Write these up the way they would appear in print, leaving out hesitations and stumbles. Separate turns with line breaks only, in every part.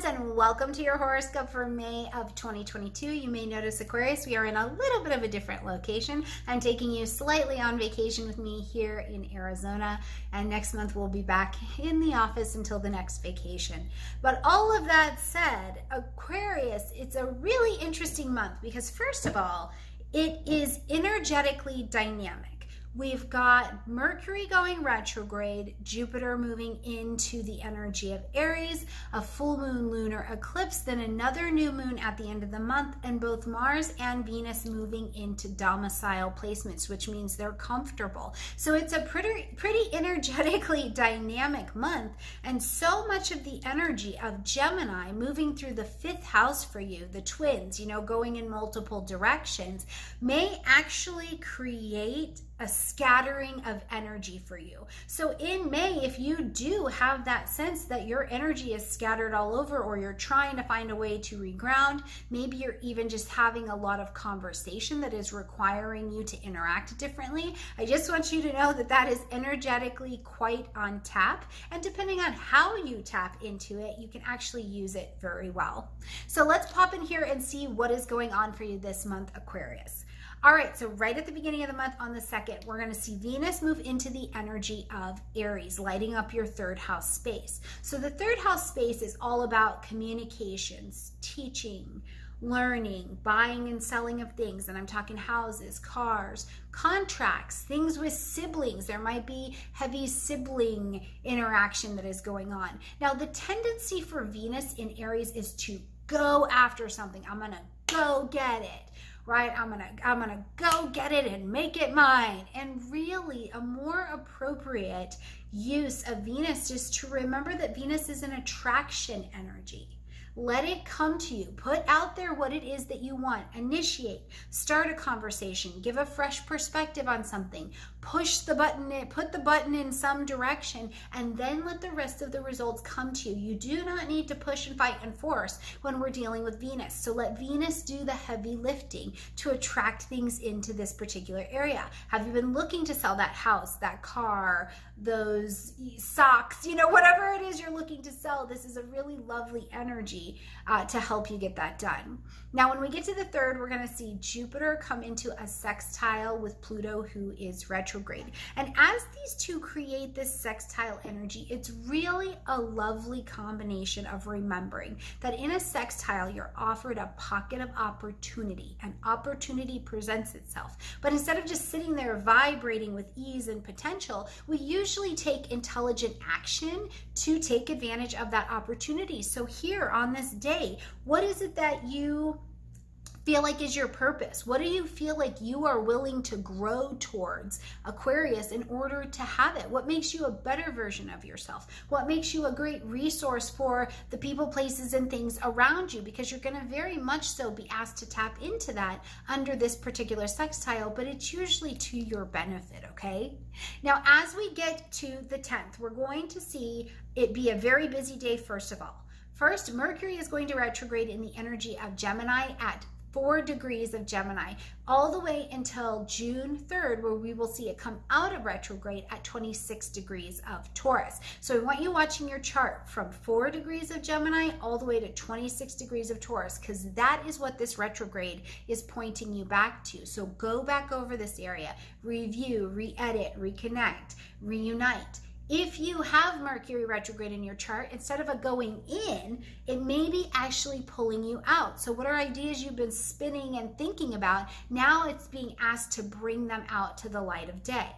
friends, and welcome to your horoscope for May of 2022. You may notice, Aquarius, we are in a little bit of a different location. I'm taking you slightly on vacation with me here in Arizona, and next month we'll be back in the office until the next vacation. But all of that said, Aquarius, it's a really interesting month because first of all, it is energetically dynamic. We've got Mercury going retrograde, Jupiter moving into the energy of Aries, a full moon lunar eclipse, then another new moon at the end of the month, and both Mars and Venus moving into domicile placements, which means they're comfortable. So it's a pretty energetically dynamic month, and so much of the energy of Gemini moving through the fifth house for you, the twins, going in multiple directions, may actually create a scattering of energy for you. So in May, if you do have that sense that your energy is scattered all over, or you're trying to find a way to reground, maybe you're even just having a lot of conversation that is requiring you to interact differently, I just want you to know that that is energetically quite on tap, and depending on how you tap into it, you can actually use it very well. So let's pop in here and see what is going on for you this month, Aquarius. All right, so right at the beginning of the month on the 2nd, we're going to see Venus move into the energy of Aries, lighting up your third house space. So the third house space is all about communications, teaching, learning, buying and selling of things. And I'm talking houses, cars, contracts, things with siblings. There might be heavy sibling interaction that is going on. Now, the tendency for Venus in Aries is to go after something. I'm going to go get it. Right? I'm gonna go get it and make it mine. And really a more appropriate use of Venus is to remember that Venus is an attraction energy. Let it come to you. Put out there what it is that you want. Initiate. Start a conversation. Give a fresh perspective on something. Push the button in, put the button in some direction, and then let the rest of the results come to you. You do not need to push and fight and force when we're dealing with Venus. So let Venus do the heavy lifting to attract things into this particular area. Have you been looking to sell that house, that car, those socks, whatever it is you're looking to sell? This is a really lovely energy to help you get that done. Now, when we get to the 3rd, we're going to see Jupiter come into a sextile with Pluto, who is retrograde. And as these two create this sextile energy, it's really a lovely combination of remembering that in a sextile, you're offered a pocket of opportunity. An opportunity presents itself. But instead of just sitting there vibrating with ease and potential, we usually take intelligent action to take advantage of that opportunity. So here on this day, what is it that you feel like is your purpose? What do you feel like you are willing to grow towards, Aquarius, in order to have it? What makes you a better version of yourself? What makes you a great resource for the people, places, and things around you? Because you're going to very much so be asked to tap into that under this particular sextile, but it's usually to your benefit, okay? Now, as we get to the 10th, we're going to see it be a very busy day, first of all. First, Mercury is going to retrograde in the energy of Gemini at 4 degrees of Gemini, all the way until June 3rd, where we will see it come out of retrograde at 26 degrees of Taurus. So we want you watching your chart from 4 degrees of Gemini all the way to 26 degrees of Taurus, because that is what this retrograde is pointing you back to. So go back over this area, review, re-edit, reconnect, reunite. If you have Mercury retrograde in your chart, instead of a going in, it may be actually pulling you out. So what are ideas you've been spinning and thinking about? Now it's being asked to bring them out to the light of day.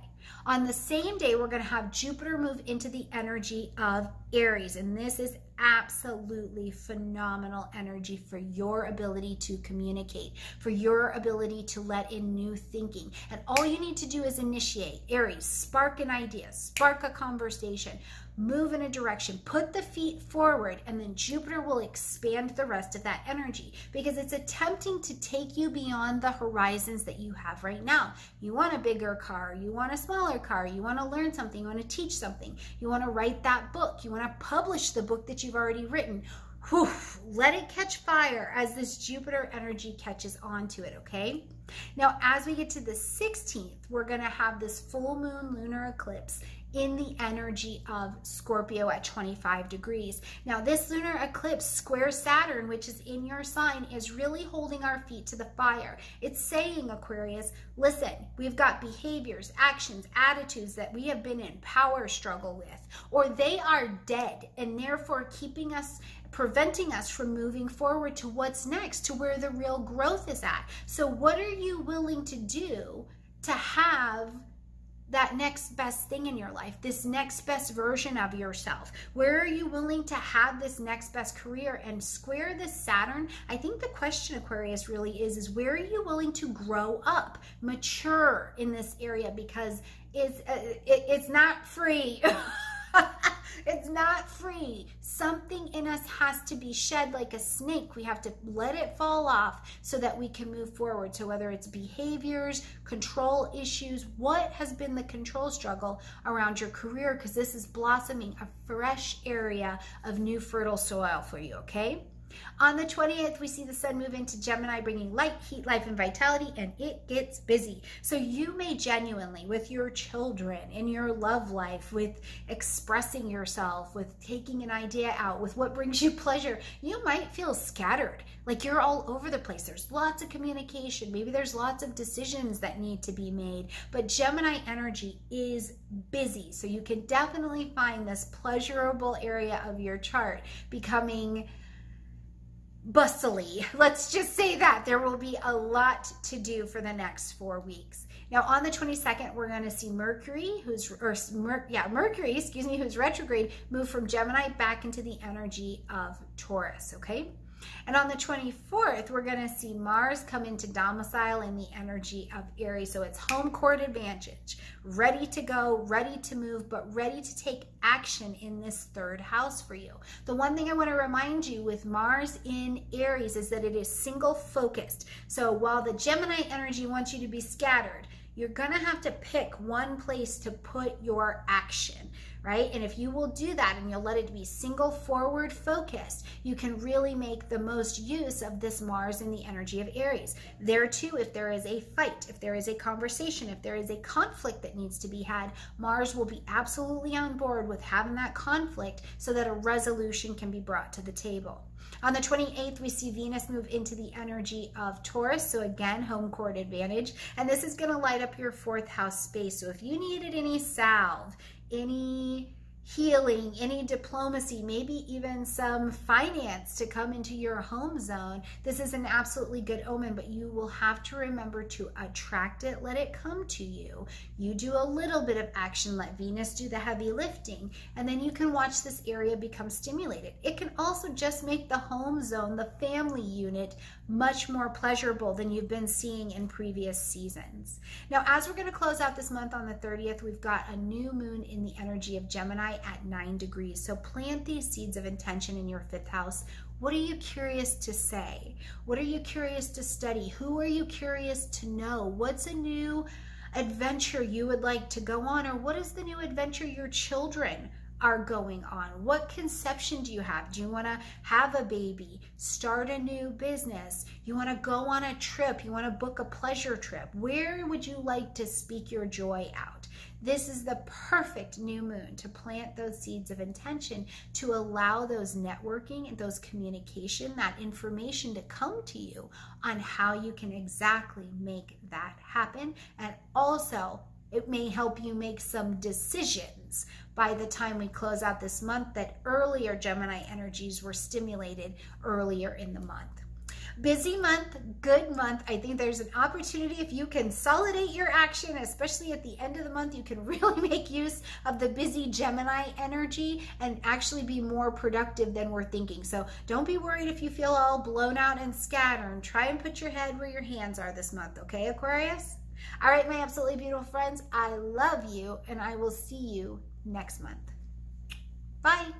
On the same day, we're going to have Jupiter move into the energy of Aries, and this is absolutely phenomenal energy for your ability to communicate, for your ability to let in new thinking. And all you need to do is initiate. Aries, spark an idea, spark a conversation, move in a direction, put the feet forward, and then Jupiter will expand the rest of that energy, because it's attempting to take you beyond the horizons that you have right now. You want a bigger car, you want a smaller car, you want to learn something, you want to teach something, you want to write that book, you want to publish the book that you've already written. whew, let it catch fire as this Jupiter energy catches onto it, okay? Now, as we get to the 16th, we're going to have this full moon lunar eclipse in the energy of Scorpio at 25 degrees. Now, this lunar eclipse square Saturn, which is in your sign, is really holding our feet to the fire. It's saying, Aquarius, listen, we've got behaviors, actions, attitudes that we have been in power struggle with, or they are dead and therefore preventing us from moving forward to what's next, to where the real growth is at. So what are you willing to do to have that next best thing in your life, this next best version of yourself? Where are you willing to have this next best career? And square this Saturn, I think the question, Aquarius, really is where are you willing to grow up, mature in this area? Because it's not free. It's not free. Something in us has to be shed like a snake. We have to let it fall off so that we can move forward. So whether it's behaviors, control issues, what has been the control struggle around your career? Because this is blossoming a fresh area of new fertile soil for you, okay? On the 20th, we see the sun move into Gemini, bringing light, heat, life, and vitality, and it gets busy. So you may genuinely, with your children, in your love life, with expressing yourself, with taking an idea out, with what brings you pleasure, you might feel scattered, like you're all over the place. There's lots of communication. Maybe there's lots of decisions that need to be made, but Gemini energy is busy. So you can definitely find this pleasurable area of your chart becoming bustly. Let's just say that there will be a lot to do for the next 4 weeks. Now on the 22nd, we're going to see Mercury, who's retrograde, move from Gemini back into the energy of Taurus, okay? And on the 24th, we're going to see Mars come into domicile in the energy of Aries. So it's home court advantage, ready to go, ready to move, but ready to take action in this third house for you. The one thing I want to remind you with Mars in Aries is that it is single focused. So while the Gemini energy wants you to be scattered, you're going to have to pick one place to put your action, right? And if you will do that and you'll let it be single forward focused, you can really make the most use of this Mars in the energy of Aries. There too, if there is a fight, if there is a conversation, if there is a conflict that needs to be had, Mars will be absolutely on board with having that conflict so that a resolution can be brought to the table. On the 28th, we see Venus move into the energy of Taurus. So again, home court advantage. And this is going to light up your 4th house space. So if you needed any salve, any healing, any diplomacy, maybe even some finance to come into your home zone, this is an absolutely good omen, but you will have to remember to attract it, let it come to you. You do a little bit of action, let Venus do the heavy lifting, and then you can watch this area become stimulated. It can also just make the home zone, the family unit, much more pleasurable than you've been seeing in previous seasons. Now, as we're going to close out this month on the 30th, we've got a new moon in the energy of Gemini at 9 degrees. So plant these seeds of intention in your 5th house. What are you curious to say? What are you curious to study? Who are you curious to know? What's a new adventure you would like to go on? Or what is the new adventure your children are going on? What conception do you have? Do you want to have a baby, start a new business? You want to go on a trip? You want to book a pleasure trip? Where would you like to speak your joy out? This is the perfect new moon to plant those seeds of intention, to allow those networking and those communication, that information to come to you on how you can exactly make that happen. And also, it may help you make some decisions by the time we close out this month that earlier Gemini energies were stimulated earlier in the month. Busy month, good month. I think there's an opportunity if you consolidate your action, especially at the end of the month, you can really make use of the busy Gemini energy and actually be more productive than we're thinking. So don't be worried if you feel all blown out and scattered. Try and put your head where your hands are this month, okay, Aquarius? All right, my absolutely beautiful friends, I love you, and I will see you next month. Bye.